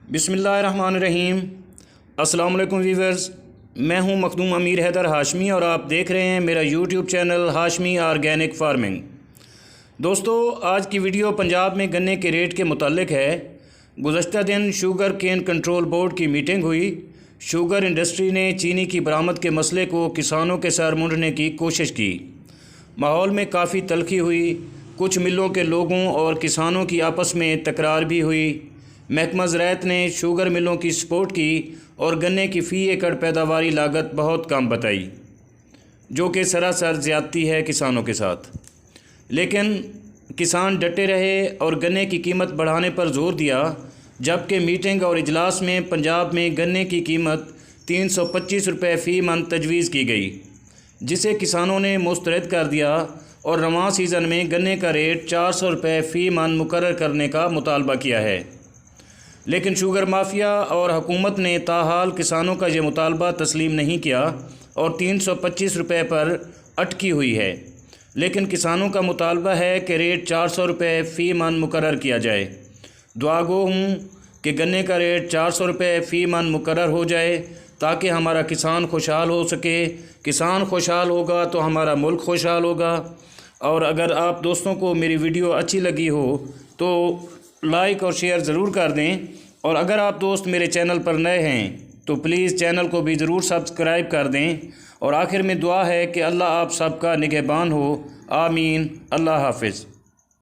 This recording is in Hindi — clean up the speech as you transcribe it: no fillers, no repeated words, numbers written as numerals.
बिस्मिल्लाहिर्रहमानिर्रहीम। अस्सलाम वालेकुम वीवर्स, मैं हूं मखदूम अमीर हैदर हाशमी और आप देख रहे हैं मेरा YouTube channel Hashmi organic farming. दोस्तों, आज की वीडियो पंजाब में गन्ने के रेट के मुतालिक है। गुज़श्ता दिन शुगर केन कंट्रोल बोर्ड की मीटिंग हुई। शुगर इंडस्ट्री ने चीनी की बरामद के मसले को किसानों के सर मुंडने की कोशिश की। माहौल में काफ़ी तलखी हुई। कुछ मिलों के लोगों और किसानों की आपस में तकरार भी हुई। महकमा ज़राअत ने शुगर मिलों की सपोर्ट की और गन्ने की फ़ी एकड़ पैदावारी लागत बहुत कम बताई, जो कि सरासर ज़्यादती है किसानों के साथ। लेकिन किसान डटे रहे और गन्ने की कीमत बढ़ाने पर ज़ोर दिया, जबकि मीटिंग और इजलास में पंजाब में गन्ने की कीमत 325 रुपये फ़ी मन तजवीज़ की गई, जिसे किसानों ने मुस्तरद कर दिया और रवां सीज़न में गन्ने का रेट 400 रुपये फ़ी मन मुकर्रर करने का मुतालबा किया है। लेकिन शुगर माफिया और हुकूमत ने ताहाल किसानों का ये मुतालबा तस्लीम नहीं किया और 325 रुपये पर अटकी हुई है। लेकिन किसानों का मुतालबा है कि रेट 400 रुपये फ़ी मन मुकर्रर किया जाए। दुआ गो हूँ कि गन्ने का रेट 400 रुपये फ़ी मन मुकर्रर हो जाए, ताकि हमारा किसान खुशहाल हो सके। किसान खुशहाल होगा तो हमारा मुल्क खुशहाल होगा। और अगर आप दोस्तों को मेरी वीडियो अच्छी लगी हो तो लाइक और शेयर ज़रूर कर दें। और अगर आप दोस्त मेरे चैनल पर नए हैं तो प्लीज़ चैनल को भी ज़रूर सब्सक्राइब कर दें। और आखिर में दुआ है कि अल्लाह आप सबका निगहबान हो। आमीन। अल्लाह हाफ़िज़।